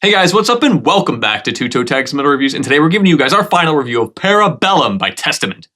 Hey guys, what's up and welcome back to Toe Tags Metal Reviews, and today we're giving you guys our final review of Bellum by Testament.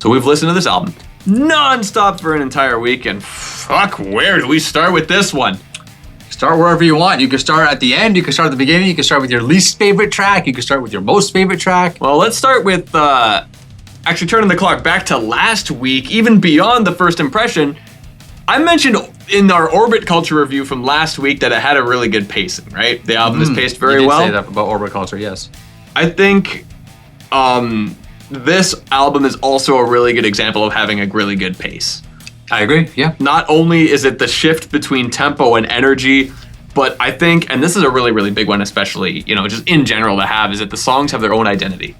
So we've listened to this album non-stop for an entire week, and fuck, where do we start with this one? Start wherever you want. You can start at the end, you can start at the beginning, you can start with your least favorite track, you can start with your most favorite track. Well, let's start with actually turning the clock back to last week, even beyond the first impression. I mentioned in our Orbit Culture review from last week that it had a really good pacing, right? The album is paced very well. You did say that about Orbit Culture, yes. I think this album is also a really good example of having a really good pace. I agree, yeah. Not only is it the shift between tempo and energy, but I think, and this is a really, really big one, especially, just in general to have, is that the songs have their own identity.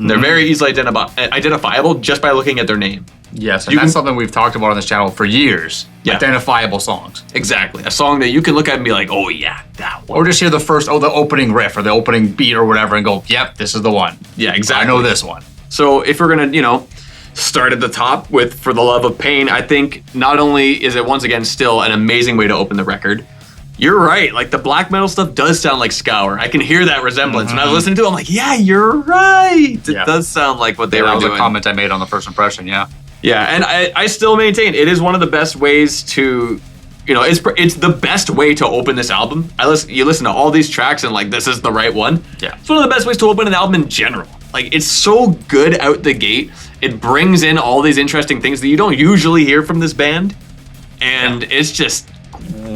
They're very easily identifiable just by looking at their name. Yes, and that's something we've talked about on this channel for years. Yeah. Identifiable songs. Exactly. A song that you can look at and be like, oh yeah, that one. Or just hear the opening riff or the opening beat or whatever and go, yep, this is the one. Yeah, exactly. I know this one. So if we're gonna, start at the top with For the Love of Pain, I think not only is it once again still an amazing way to open the record, you're right, like the black metal stuff does sound like Scour. I can hear that resemblance. When I was listening to it, I'm like, yeah, you're right. It does sound like what they were doing. That was a comment I made on the first impression, yeah. Yeah, and I still maintain it is one of the best ways to, it's the best way to open this album. You listen to all these tracks and like, this is the right one. Yeah. It's one of the best ways to open an album in general. Like, it's so good out the gate. It brings in all these interesting things that you don't usually hear from this band. And it's just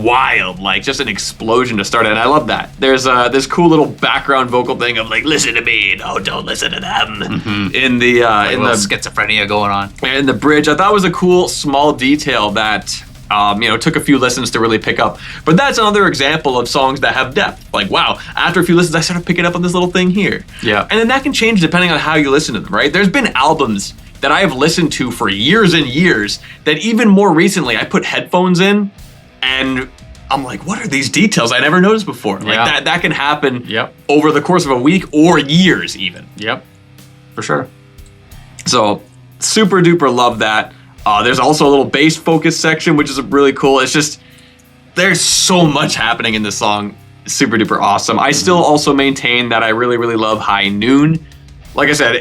wild, like just an explosion to start it. And I love that. There's this cool little background vocal thing of like, listen to me, no, don't listen to them. In the schizophrenia going on. And the bridge, I thought was a cool small detail that took a few listens to really pick up. But that's another example of songs that have depth. Like, wow, after a few listens, I started picking up on this little thing here. Yeah. And then that can change depending on how you listen to them, right? There's been albums that I have listened to for years and years that even more recently I put headphones in and I'm like, what are these details I never noticed before? Like that can happen over the course of a week or years even. Yep, for sure. So super duper love that. There's also a little bass focus section, which is really cool. It's just, there's so much happening in this song. Super duper awesome. I still also maintain that I really, really love High Noon. Like I said,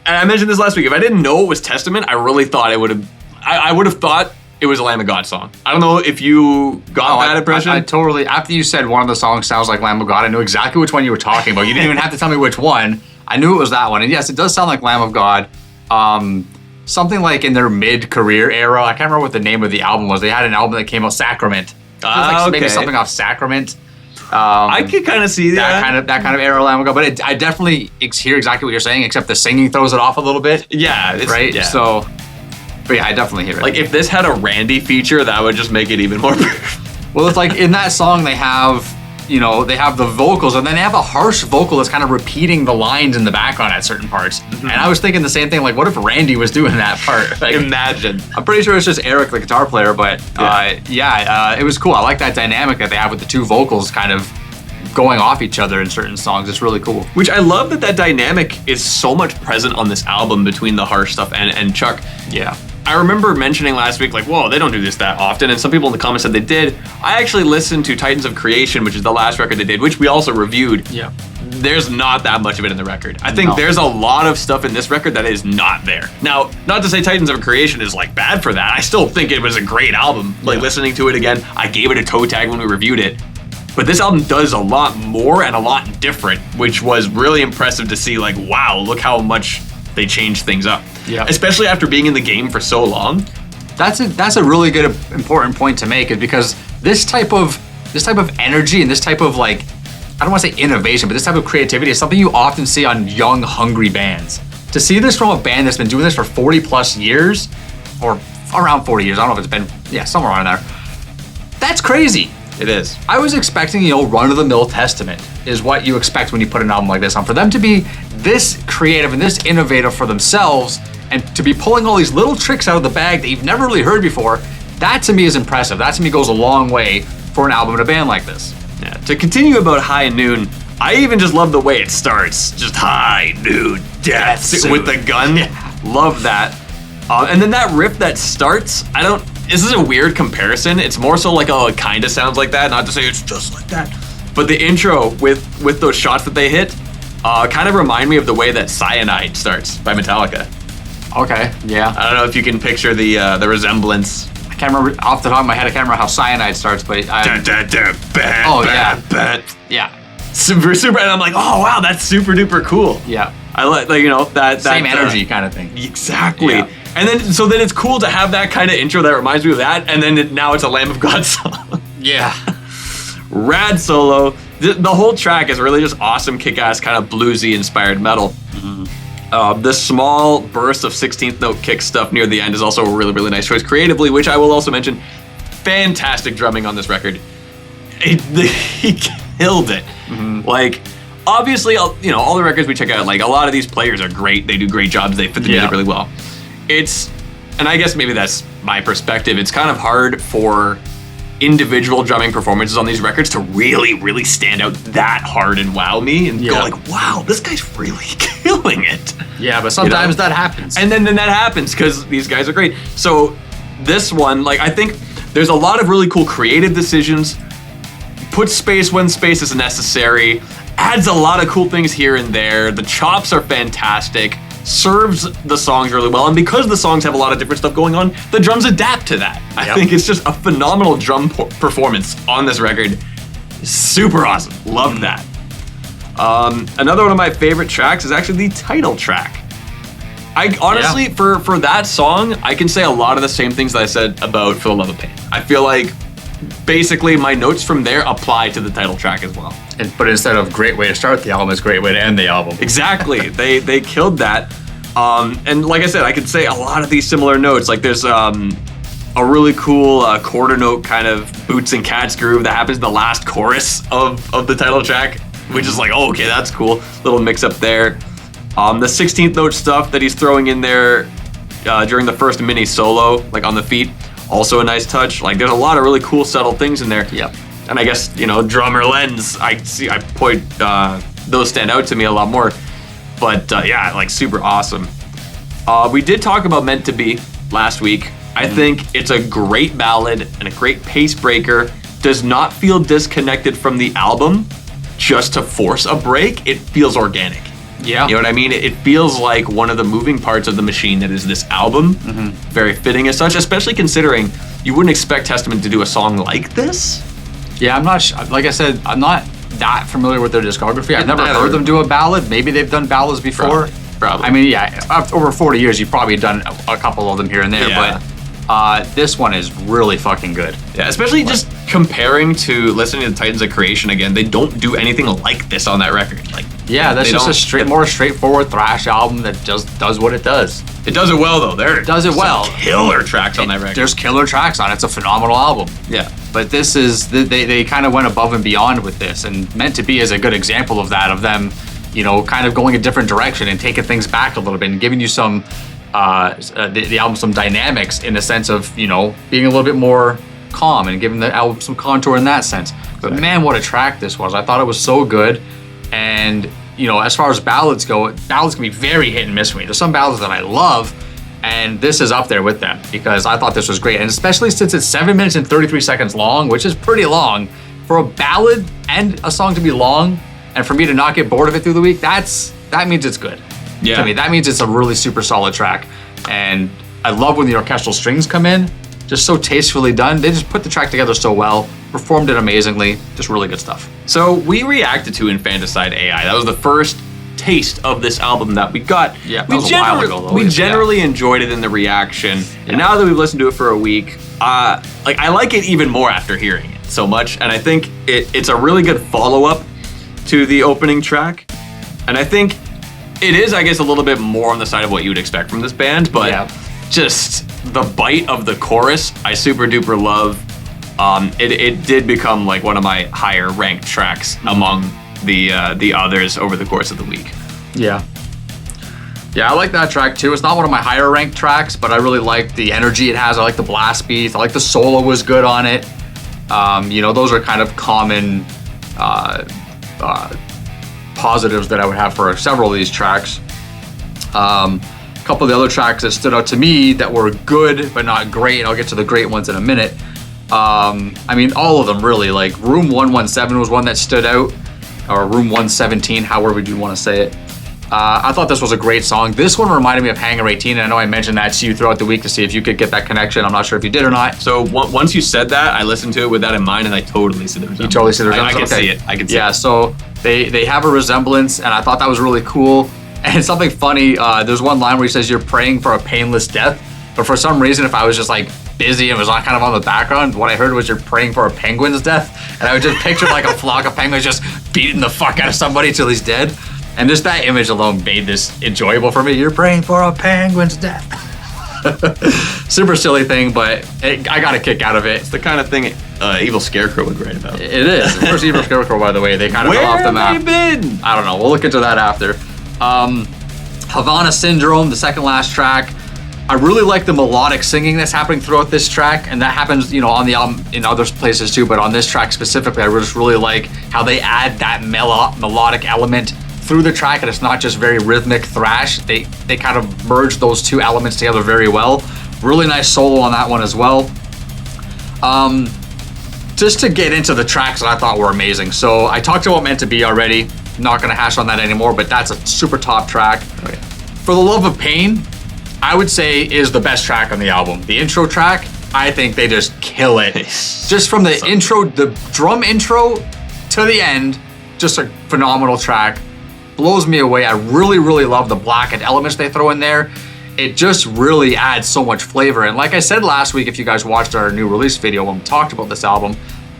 and I mentioned this last week, if I didn't know it was Testament, I really thought I would have thought it was a Lamb of God song. I don't know if you got that impression. I totally, after you said one of the songs sounds like Lamb of God, I knew exactly which one you were talking about. You didn't even have to tell me which one. I knew it was that one. And yes, it does sound like Lamb of God. Something like in their mid-career era. I can't remember what the name of the album was. They had an album that came out, Sacrament. Maybe something off Sacrament. I could kind of see that. That kind of era Lamb of God. But I definitely hear exactly what you're saying, except the singing throws it off a little bit. Yeah. Right? Yeah. So, but yeah, I definitely hear it. Like if this had a Randy feature, that would just make it even more. Well, it's like in that song they have, they have the vocals and then they have a harsh vocal that's kind of repeating the lines in the background at certain parts. And I was thinking the same thing, like what if Randy was doing that part? Like, imagine. I'm pretty sure it's just Eric, the guitar player, but it was cool. I like that dynamic that they have with the two vocals kind of going off each other in certain songs. It's really cool. Which I love that dynamic is so much present on this album between the harsh stuff and Chuck. Yeah. I remember mentioning last week, like, whoa, they don't do this that often, and some people in the comments said they did. I actually listened to Titans of Creation, which is the last record they did, which we also reviewed. Yeah. There's not that much of it in the record. I think there's a lot of stuff in this record that is not there. Now, not to say Titans of Creation is like bad for that. I still think it was a great album. Like listening to it again, I gave it a toe tag when we reviewed it. But this album does a lot more and a lot different, which was really impressive to see. Like, wow, look how much they changed things up. Yeah. Especially after being in the game for so long. That's a really good important point to make, is because this type of energy and this type of like, I don't want to say innovation, but this type of creativity is something you often see on young, hungry bands. To see this from a band that's been doing this for 40 plus years, or around 40 years, I don't know if it's been, somewhere around there. That's crazy. It is. I was expecting, run-of-the-mill Testament is what you expect when you put an album like this on. For them to be this creative and this innovative for themselves and to be pulling all these little tricks out of the bag that you've never really heard before, that to me is impressive. That to me goes a long way for an album in a band like this. Yeah. To continue about High Noon, I even just love the way it starts. Just High Noon, Death with the gun. Yeah. Love that. And then that riff that starts, this is a weird comparison. It's more so like, oh, it kind of sounds like that. Not to say it's just like that. But the intro with those shots that they hit kind of remind me of the way that Cyanide starts by Metallica. Okay, yeah. I don't know if you can picture the resemblance. I can't remember off the top of my head. I can't remember how Cyanide starts, but yeah, super, and I'm like, oh wow, that's super duper cool. Yeah, I like that same energy kind of thing. Exactly. Yeah. And then it's cool to have that kind of intro that reminds me of that, and then now it's a Lamb of God song. Yeah. Rad solo. The whole track is really just awesome, kick-ass, kind of bluesy inspired metal. The small burst of 16th note kick stuff near the end is also a really, really nice choice creatively, which I will also mention. Fantastic drumming on this record. He killed it. Like, obviously, all the records we check out, like, a lot of these players are great. They do great jobs. They fit the music really well. And I guess maybe that's my perspective. It's kind of hard for individual drumming performances on these records to really, really stand out that hard and wow me and go like, wow, this guy's really killing it. Yeah, but sometimes that happens. And then that happens because these guys are great. So this one, like, I think there's a lot of really cool creative decisions. Put space when space is necessary. Adds a lot of cool things here and there. The chops are fantastic. Serves the songs really well, and because the songs have a lot of different stuff going on, the drums adapt to that. I think it's just a phenomenal drum performance on this record. Super awesome. Love that. Another one of my favorite tracks is actually the title track. I honestly, for that song, I can say a lot of the same things that I said about For the Love of Pain. I feel like basically my notes from there apply to the title track as well. But instead of great way to start the album, it's great way to end the album. Exactly. They killed that. And like I said, I could say a lot of these similar notes. Like there's a really cool quarter note kind of Boots and Cats groove that happens in the last chorus of the title track, which is like, oh, okay, that's cool. Little mix up there. The 16th note stuff that he's throwing in there during the first mini solo, like on the feet, also a nice touch. Like there's a lot of really cool, subtle things in there. Yep. And I guess, drummer lens, I point, those stand out to me a lot more. But yeah, like super awesome. We did talk about Meant to Be last week. I think it's a great ballad and a great pace breaker. Does not feel disconnected from the album just to force a break. It feels organic. Yeah. You know what I mean? It feels like one of the moving parts of the machine that is this album. Very fitting as such, especially considering you wouldn't expect Testament to do a song like this. Yeah, I'm not, like I said, I'm not that familiar with their discography. I've never heard them do a ballad. Maybe they've done ballads before. Probably. I mean, yeah, over 40 years, you've probably done a couple of them here and there, but this one is really fucking good. Yeah, especially just comparing to listening to Titans of Creation again, they don't do anything like this on that record. Like, yeah, that's just a more straightforward thrash album that just does what it does. It does it well, though. There does it well. Killer tracks on that record. There's killer tracks on it. It's a phenomenal album. Yeah. But this is, they kind of went above and beyond with this, and Meant to Be is a good example of that, of them, kind of going a different direction and taking things back a little bit and giving you some, the album some dynamics in the sense of, being a little bit more calm and giving the album some contour in that sense. But man, what a track this was. I thought it was so good. And, as far as ballads go, ballads can be very hit and miss for me. There's some ballads that I love, and this is up there with them because I thought this was great. And especially since it's 7 minutes and 33 seconds long, which is pretty long, for a ballad and a song to be long, and for me to not get bored of it through the week, that means it's good. Yeah. To me, that means it's a really super solid track. And I love when the orchestral strings come in, just so tastefully done. They just put the track together so well, performed it amazingly, just really good stuff. So we reacted to Infanticide AI. That was the first taste of this album that we got. Yeah, that was a while ago, though. We generally enjoyed it in the reaction. Yeah. And now that we've listened to it for a week, I like it even more after hearing it so much. And I think it's a really good follow-up to the opening track. And I think it is, I guess, a little bit more on the side of what you would expect from this band, but just the bite of the chorus, I super duper love. It did become like one of my higher ranked tracks among the others over the course of the week. Yeah, I like that track too. It's not one of my higher ranked tracks, but I really like the energy it has. I like the blast beats. I like the solo was good on it. Those are kind of common positives that I would have for several of these tracks. A couple of the other tracks that stood out to me that were good but not great, and I'll get to the great ones in a minute. I mean, all of them really. Like Room 117 was one that stood out, or Room 117, however you want to say it. I thought this was a great song. This one reminded me of Hangar 18, and I know I mentioned that to you throughout the week to see if you could get that connection. I'm not sure if you did or not. So once you said that, I listened to it with that in mind, and I totally see the resemblance. You totally see the resemblance? I can see it. I can see it. Yeah, so they have a resemblance, and I thought that was really cool. And it's something funny. There's one line where he says, "You're praying for a painless death." But for some reason, if I was just like busy and was on kind of on the background, what I heard was, "You're praying for a penguin's death." And I would just picture like a flock of penguins just beating the fuck out of somebody till he's dead. And just that image alone made this enjoyable for me. You're praying for a penguin's death. Super silly thing, but I got a kick out of it. It's the kind of thing Evil Scarecrow would write about. It is. Where's Evil Scarecrow, by the way? They kind of Where go off the map. have they been? I don't know. We'll look into that after. Havana Syndrome, the second last track. I really like the melodic singing that's happening throughout this track, and that happens, you know, on the album in other places too, but on this track specifically, I just really like how they add that melodic element through the track, and it's not just very rhythmic thrash. They kind of merge those two elements together very well. Really nice solo on that one as well. Just to get into the tracks that I thought were amazing. So I talked about Meant to Be already. Not gonna hash on that anymore, but that's a super top track. Okay. For the Love of Pain, I would say is the best track on the album. The intro track, I think they just kill it. Just from the intro, the drum intro to the end, just a phenomenal track. Blows me away. I really, really love the blackened elements they throw in there. It just really adds so much flavor. And like I said last week, if you guys watched our new release video when we talked about this album,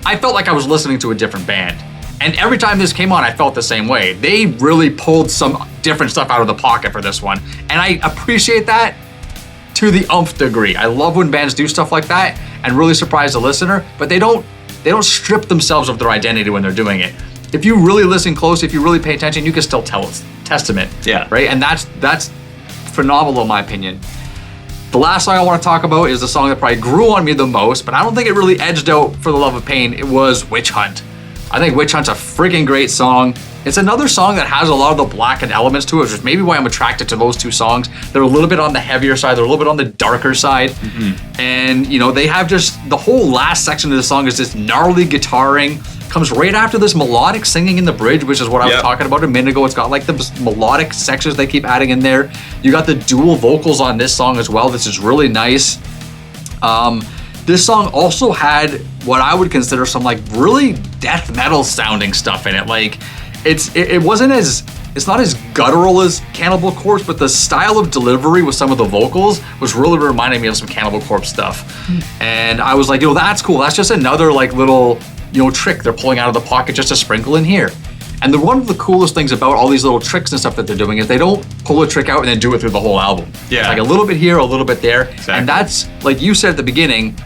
I felt like I was listening to a different band. And every time this came on, I felt the same way. They really pulled some different stuff out of the pocket for this one. And I appreciate that to the umph degree. I love when bands do stuff like that and really surprise the listener, but they don't strip themselves of their identity when they're doing it. If you really listen close, if you really pay attention, you can still tell it's Testament. Yeah. Right? And that's phenomenal in my opinion. The last song I want to talk about is the song that probably grew on me the most, but I don't think it really edged out For the Love of Pain. It was Witch Hunt. I think Witch Hunt's a freaking great song. It's another song that has a lot of the blackened elements to it, which is maybe why I'm attracted to those two songs. They're a little bit on the heavier side, they're a little bit on the darker side. Mm-hmm. And you know, they have just, the whole last section of the song is this gnarly guitaring, comes right after this melodic singing in the bridge, which is what I was talking about a minute ago. It's got like the melodic sections they keep adding in there. You got the dual vocals on this song as well. This is really nice. This song also had what I would consider some like really death metal sounding stuff in it. Like it wasn't as, it's not as guttural as Cannibal Corpse, but the style of delivery with some of the vocals was really reminding me of some Cannibal Corpse stuff. And I was like, yo, that's cool. That's just another like little, you know, trick they're pulling out of the pocket just to sprinkle in here. And one of the coolest things about all these little tricks and stuff that they're doing is they don't pull a trick out and then do it through the whole album. Yeah. It's like a little bit here, a little bit there. Exactly. And that's, like you said at the beginning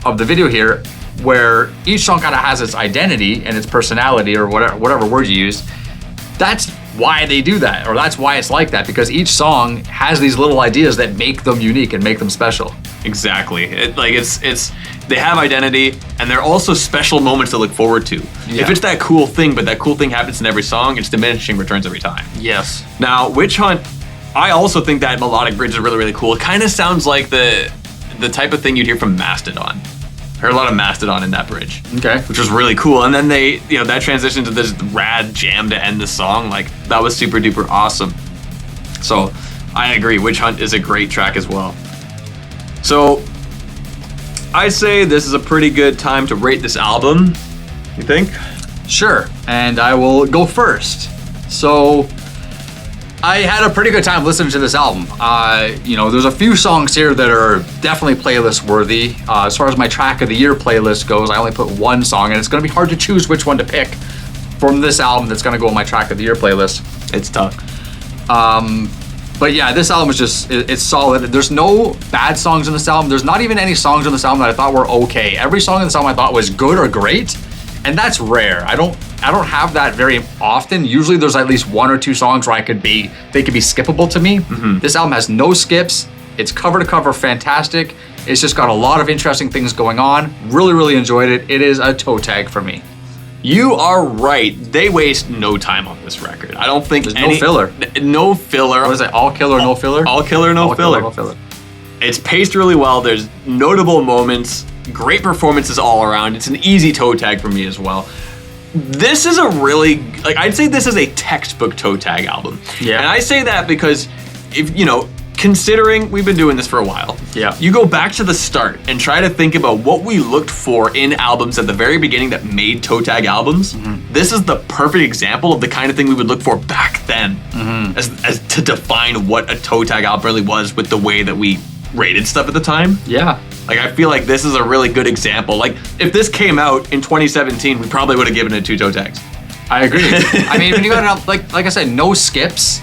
of the video here, where each song kind of has its identity and its personality, or whatever word you use. That's why they do that, or that's why it's like that, because each song has these little ideas that make them unique and make them special. Exactly. It's they have identity, and they're also special moments to look forward to. Yeah. If it's that cool thing, but that cool thing happens in every song, it's diminishing returns every time. Yes. Now, Witch Hunt, I also think that melodic bridge is really, really cool. It kind of sounds like the type of thing you'd hear from Mastodon. Heard a lot of Mastodon in that bridge. Okay. Which was really cool. And then they, you know, that transition to this rad jam to end the song, like that was super duper awesome. So I agree, Witch Hunt is a great track as well. So I'd say this is a pretty good time to rate this album. You think? Sure, and I will go first. So I had a pretty good time listening to this album. You know, there's a few songs here that are definitely playlist worthy. As far as my track of the year playlist goes, I only put one song, and it's gonna be hard to choose which one to pick from this album that's gonna go on my track of the year playlist. It's tough. But yeah, this album is just, it's solid. There's no bad songs in this album. There's not even any songs in this album that I thought were okay. Every song in this album I thought was good or great, and that's rare. I don't have that very often. Usually there's at least one or two songs where they could be skippable to me. Mm-hmm. This album has no skips. It's cover to cover fantastic. It's just got a lot of interesting things going on. Really, really enjoyed it. It is a toe tag for me. You are right. They waste no time on this record. I don't think There's no filler. No filler. What is it? All killer, no filler? All killer, no filler. No filler. It's paced really well. There's notable moments, great performances all around. It's an easy toe tag for me as well. This is a really, like, I'd say this is a textbook toe tag album. Yeah. And I say that because, if you know, considering we've been doing this for a while, yeah, you go back to the start and try to think about what we looked for in albums at the very beginning that made toe tag albums. This is the perfect example of the kind of thing we would look for back then, as to define what a toe tag album really was with the way that we rated stuff at the time. Yeah. Like, I feel like this is a really good example. Like, if this came out in 2017, we probably would have given it 2 toe tags. I agree. I mean, when you got like I said, no skips,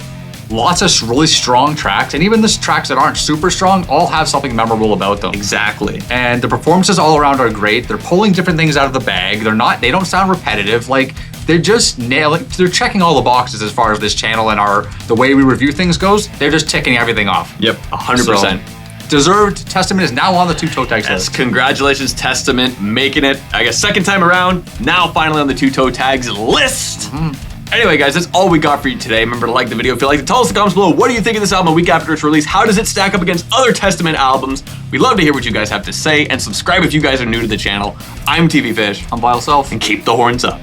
lots of really strong tracks, and even the tracks that aren't super strong all have something memorable about them. Exactly. And the performances all around are great. They're pulling different things out of the bag. They don't sound repetitive. Like, they're just nailing. They're checking all the boxes as far as this channel and the way we review things goes. They're just ticking everything off. Yep, 100%. Deserved. Testament is now on the 2 toe tags Yes, list. congratulations, Testament, making it, I guess, second time around. Now finally on the 2 toe tags list. Anyway, guys, that's all we got for you today. Remember to like the video if you liked it. Tell us in the comments below, what do you think of this album a week after its release? How does it stack up against other Testament albums? We'd love to hear what you guys have to say, and subscribe if you guys are new to the channel. I'm TV Fish. I'm Vile Self. And keep the horns up.